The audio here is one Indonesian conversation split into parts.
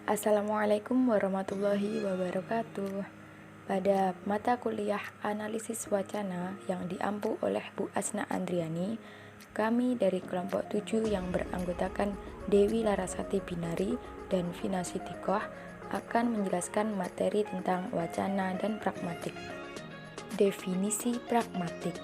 Assalamualaikum warahmatullahi wabarakatuh. Pada mata kuliah analisis wacana yang diampu oleh Bu Asna Andriani, kami dari kelompok 7 yang beranggotakan Dewi Larasati Binari dan Vina Sitikoh akan menjelaskan materi tentang wacana dan pragmatik. Definisi pragmatik.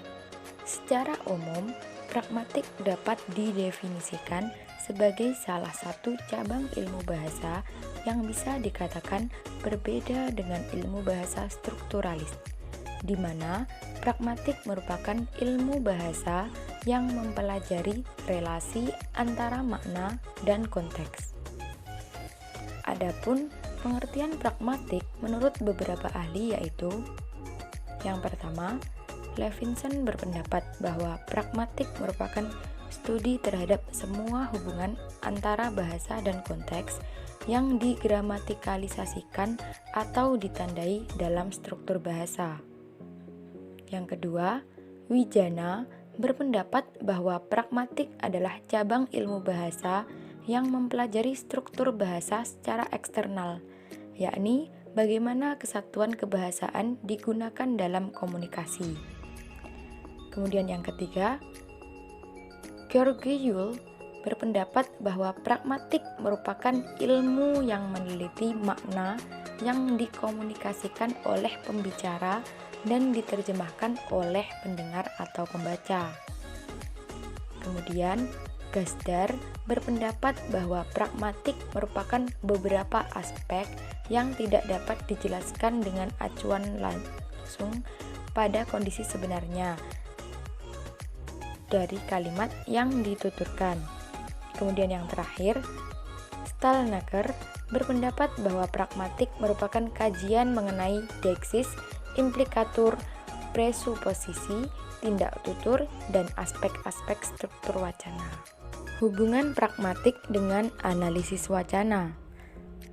Secara umum, pragmatik dapat didefinisikan sebagai salah satu cabang ilmu bahasa yang bisa dikatakan berbeda dengan ilmu bahasa strukturalis, di mana pragmatik merupakan ilmu bahasa yang mempelajari relasi antara makna dan konteks. Adapun pengertian pragmatik menurut beberapa ahli yaitu: yang pertama, Levinson berpendapat bahwa pragmatik merupakan studi terhadap semua hubungan antara bahasa dan konteks yang digramatikalisasikan atau ditandai dalam struktur bahasa. Yang kedua, Wijana berpendapat bahwa pragmatik adalah cabang ilmu bahasa yang mempelajari struktur bahasa secara eksternal, yakni bagaimana kesatuan kebahasaan digunakan dalam komunikasi. Kemudian yang ketiga, George Yule berpendapat bahwa pragmatik merupakan ilmu yang meneliti makna yang dikomunikasikan oleh pembicara dan diterjemahkan oleh pendengar atau pembaca. Kemudian, Gazdar berpendapat bahwa pragmatik merupakan beberapa aspek yang tidak dapat dijelaskan dengan acuan langsung pada kondisi sebenarnya dari kalimat yang dituturkan. Kemudian yang terakhir, Stalnaker berpendapat bahwa pragmatik merupakan kajian mengenai deksis, implikatur, presuposisi, tindak tutur, dan aspek-aspek struktur wacana. Hubungan pragmatik dengan analisis wacana.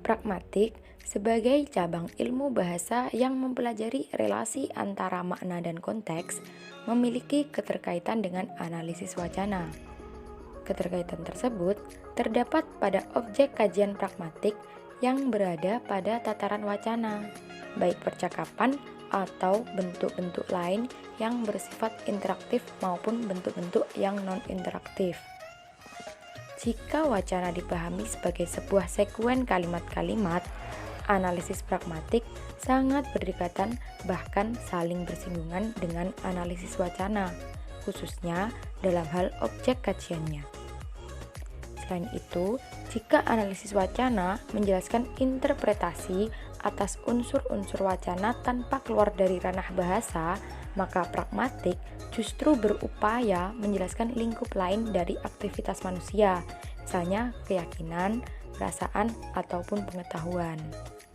Pragmatik sebagai cabang ilmu bahasa yang mempelajari relasi antara makna dan konteks memiliki keterkaitan dengan analisis wacana. Keterkaitan tersebut terdapat pada objek kajian pragmatik yang berada pada tataran wacana, baik percakapan atau bentuk-bentuk lain yang bersifat interaktif maupun bentuk-bentuk yang non-interaktif. Jika wacana dipahami sebagai sebuah sekuen kalimat-kalimat, analisis pragmatik sangat berdekatan bahkan saling bersinggungan dengan analisis wacana, khususnya dalam hal objek kajiannya. Selain itu, jika analisis wacana menjelaskan interpretasi atas unsur-unsur wacana tanpa keluar dari ranah bahasa, maka pragmatik justru berupaya menjelaskan lingkup lain dari aktivitas manusia, misalnya keyakinan, perasaan, ataupun pengetahuan.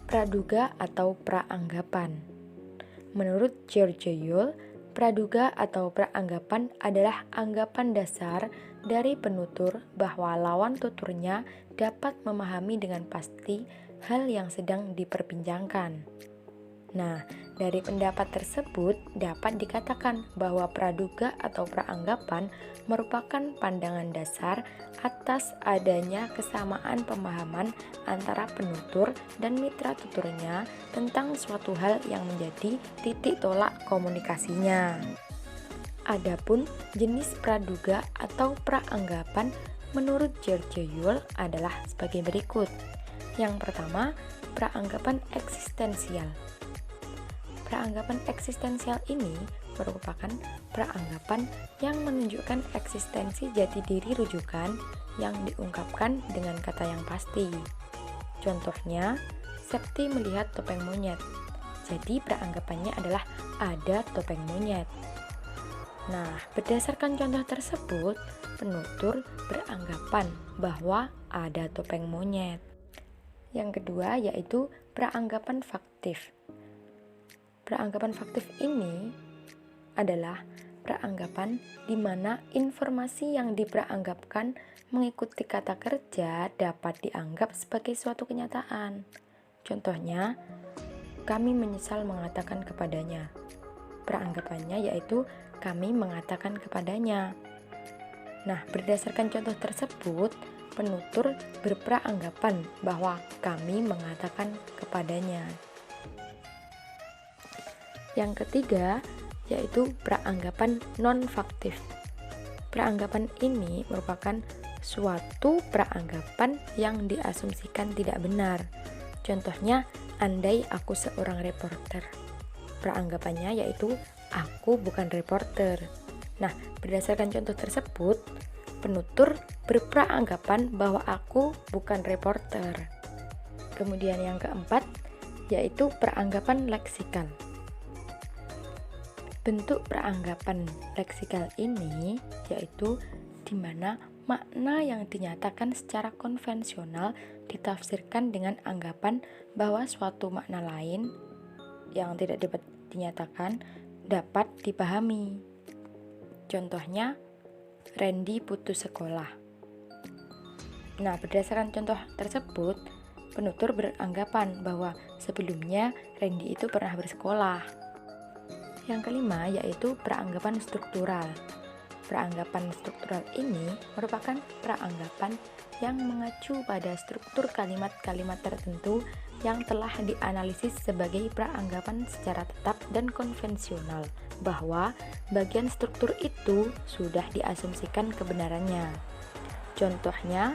Praduga atau praanggapan. Menurut George Yule, praduga atau praanggapan adalah anggapan dasar dari penutur bahwa lawan tuturnya dapat memahami dengan pasti hal yang sedang diperbincangkan. Nah, dari pendapat tersebut dapat dikatakan bahwa praduga atau praanggapan merupakan pandangan dasar atas adanya kesamaan pemahaman antara penutur dan mitra tuturnya tentang suatu hal yang menjadi titik tolak komunikasinya. Adapun jenis praduga atau praanggapan menurut George Yule adalah sebagai berikut. Yang pertama, praanggapan eksistensial. Praanggapan eksistensial ini merupakan praanggapan yang menunjukkan eksistensi jati diri rujukan yang diungkapkan dengan kata yang pasti. Contohnya, Septi melihat topeng monyet. Jadi praanggapannya adalah ada topeng monyet. Nah, berdasarkan contoh tersebut, penutur beranggapan bahwa ada topeng monyet. Yang kedua yaitu praanggapan faktif. Praanggapan faktif ini adalah praanggapan di mana informasi yang diperanggapkan mengikuti kata kerja dapat dianggap sebagai suatu kenyataan. Contohnya, kami menyesal mengatakan kepadanya. Praanggapannya yaitu kami mengatakan kepadanya. Nah, berdasarkan contoh tersebut, penutur berperanggapan bahwa kami mengatakan kepadanya. Yang ketiga, yaitu peranggapan non-faktif. Peranggapan ini merupakan suatu peranggapan yang diasumsikan tidak benar. Contohnya, andai aku seorang reporter. Peranggapannya yaitu aku bukan reporter. Nah, berdasarkan contoh tersebut, penutur berperanggapan bahwa aku bukan reporter. Kemudian yang keempat, yaitu peranggapan leksikal. Bentuk peranggapan leksikal ini yaitu di mana makna yang dinyatakan secara konvensional ditafsirkan dengan anggapan bahwa suatu makna lain yang tidak dapat dinyatakan dapat dipahami. Contohnya, Randy putus sekolah. Nah, berdasarkan contoh tersebut, penutur beranggapan bahwa sebelumnya Randy itu pernah bersekolah. Yang kelima yaitu peranggapan struktural. Peranggapan struktural ini merupakan peranggapan yang mengacu pada struktur kalimat-kalimat tertentu yang telah dianalisis sebagai peranggapan secara tetap dan konvensional, bahwa bagian struktur itu sudah diasumsikan kebenarannya. Contohnya,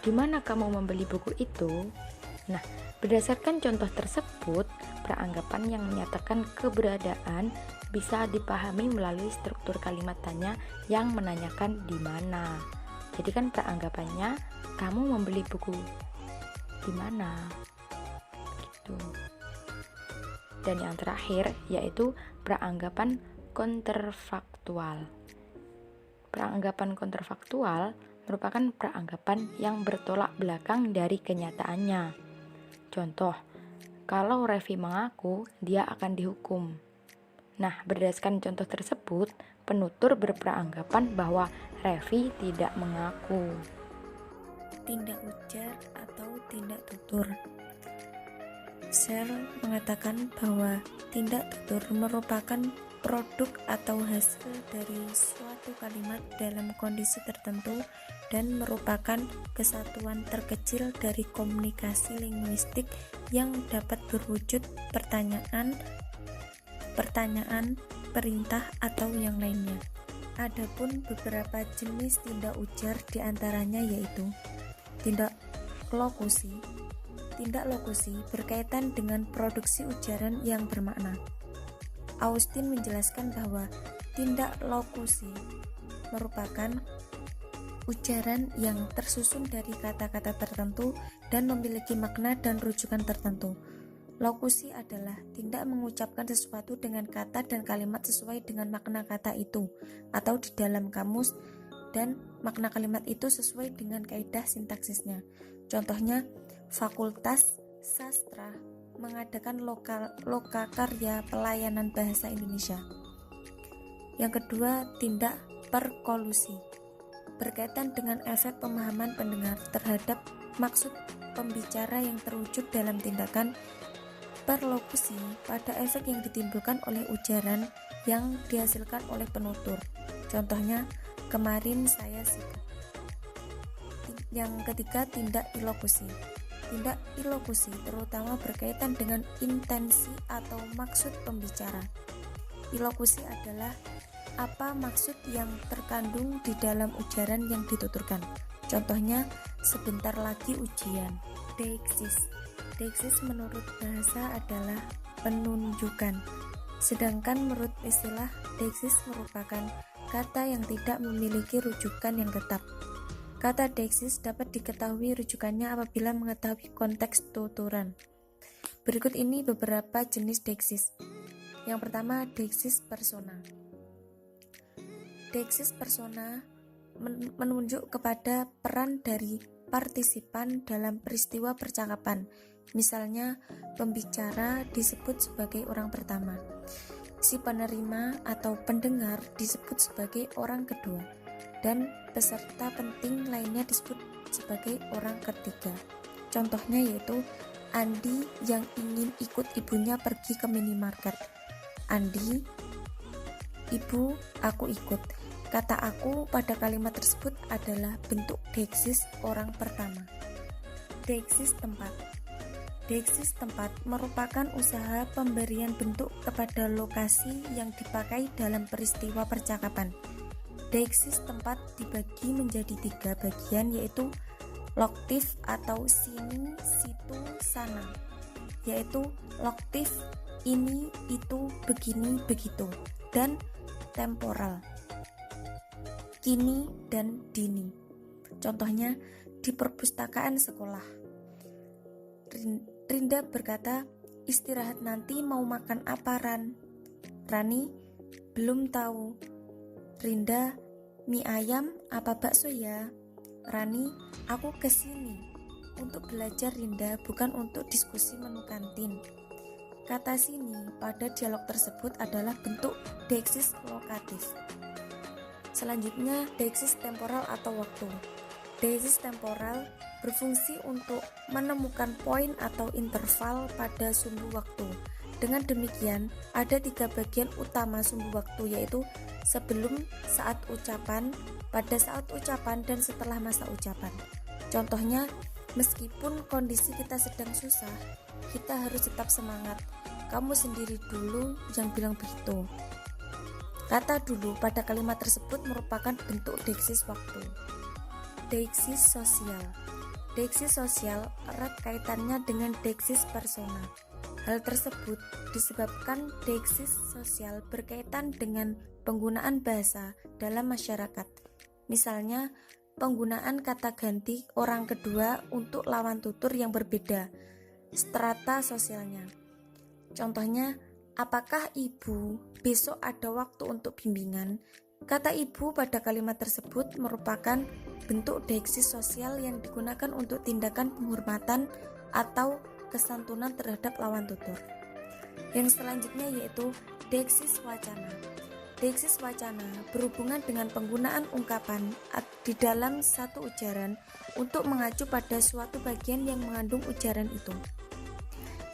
di mana kamu membeli buku itu? Nah, berdasarkan contoh tersebut, peranggapan yang menyatakan keberadaan bisa dipahami melalui struktur kalimat tanya yang menanyakan di mana. Jadi kan peranggapannya, kamu membeli buku di mana? Gitu. Dan yang terakhir yaitu peranggapan kontrafaktual. Peranggapan kontrafaktual merupakan peranggapan yang bertolak belakang dari kenyataannya. Contoh, kalau Revi mengaku, dia akan dihukum. Nah, berdasarkan contoh tersebut, penutur berperanggapan bahwa Revi tidak mengaku. Tindak ujar atau tindak tutur. Searle mengatakan bahwa tindak tutur merupakan produk atau hasil dari suatu kalimat dalam kondisi tertentu dan merupakan kesatuan terkecil dari komunikasi linguistik yang dapat berwujud pertanyaan, perintah, atau yang lainnya. Adapun beberapa jenis tindak ujar diantaranya yaitu tindak lokusi. Tindak lokusi berkaitan dengan produksi ujaran yang bermakna. Austin menjelaskan bahwa tindak lokusi merupakan ujaran yang tersusun dari kata-kata tertentu dan memiliki makna dan rujukan tertentu. Lokusi adalah tindak mengucapkan sesuatu dengan kata dan kalimat sesuai dengan makna kata itu atau di dalam kamus, dan makna kalimat itu sesuai dengan kaidah sintaksisnya. Contohnya, Fakultas Sastra mengadakan lokakarya pelayanan bahasa Indonesia. Yang kedua, tindak perkolusi berkaitan dengan efek pemahaman pendengar terhadap maksud pembicara yang terwujud dalam tindakan perlokusi pada efek yang ditimbulkan oleh ujaran yang dihasilkan oleh penutur. Contohnya, kemarin saya sikap. Yang ketiga, tindak ilokusi. Tindak ilokusi terutama berkaitan dengan intensi atau maksud pembicara. Ilokusi adalah apa maksud yang terkandung di dalam ujaran yang dituturkan. Contohnya, sebentar lagi ujian. Deiksis menurut bahasa adalah penunjukan, sedangkan menurut istilah deiksis merupakan kata yang tidak memiliki rujukan yang tetap. Kata deiksis dapat diketahui rujukannya apabila mengetahui konteks tuturan. Berikut ini beberapa jenis deiksis. Yang pertama, deiksis persona. Deiksis persona menunjuk kepada peran dari partisipan dalam peristiwa percakapan. Misalnya, pembicara disebut sebagai orang pertama, si penerima atau pendengar disebut sebagai orang kedua, dan peserta penting lainnya disebut sebagai orang ketiga. Contohnya yaitu Andi yang ingin ikut ibunya pergi ke minimarket. Andi, ibu, aku ikut. Kata aku pada kalimat tersebut adalah bentuk deiksis orang pertama. Deiksis tempat. Deiksis tempat merupakan usaha pemberian bentuk kepada lokasi yang dipakai dalam peristiwa percakapan. Deiksis tempat dibagi menjadi 3 bagian, yaitu loktif atau sini, situ, sana, yaitu loktif ini, itu, begini, begitu, dan temporal kini dan dini. Contohnya di perpustakaan sekolah. Rinda berkata, "Istirahat nanti mau makan apa, Ran?" Rani, "Belum tahu." Rinda, "Mie ayam apa bakso ya?" Rani, "Aku kesini untuk belajar, Rinda, bukan untuk diskusi menu kantin." Kata sini pada dialog tersebut adalah bentuk deiksis lokatif. Selanjutnya, deiksis temporal atau waktu. Deiksis temporal berfungsi untuk menemukan poin atau interval pada sumbu waktu. Dengan demikian, ada 3 bagian utama sumbu waktu, yaitu sebelum, saat ucapan, pada saat ucapan, dan setelah masa ucapan. Contohnya, meskipun kondisi kita sedang susah, kita harus tetap semangat. Kamu sendiri dulu yang bilang begitu. Kata dulu pada kalimat tersebut merupakan bentuk deiksis waktu. Deiksis sosial. Deiksis sosial erat kaitannya dengan deiksis persona. Hal tersebut disebabkan deiksis sosial berkaitan dengan penggunaan bahasa dalam masyarakat. Misalnya, penggunaan kata ganti orang kedua untuk lawan tutur yang berbeda, strata sosialnya. Contohnya, "Apakah ibu besok ada waktu untuk bimbingan?" Kata ibu pada kalimat tersebut merupakan bentuk deiksis sosial yang digunakan untuk tindakan penghormatan atau kesantunan terhadap lawan tutur. Yang selanjutnya yaitu deiksis wacana. Deiksis wacana berhubungan dengan penggunaan ungkapan di dalam satu ujaran untuk mengacu pada suatu bagian yang mengandung ujaran itu.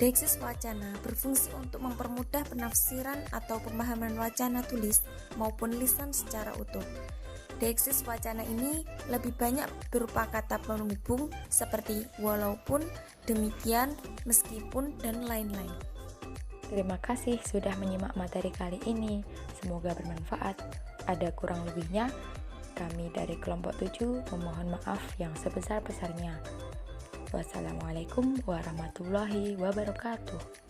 Deiksis wacana berfungsi untuk mempermudah penafsiran atau pemahaman wacana tulis maupun lisan secara utuh. Deiksis wacana ini lebih banyak berupa kata penghubung seperti walaupun, demikian, meskipun, dan lain-lain. Terima kasih sudah menyimak materi kali ini. Semoga bermanfaat. Ada kurang lebihnya, kami dari kelompok 7 memohon maaf yang sebesar-besarnya. Wassalamualaikum warahmatullahi wabarakatuh.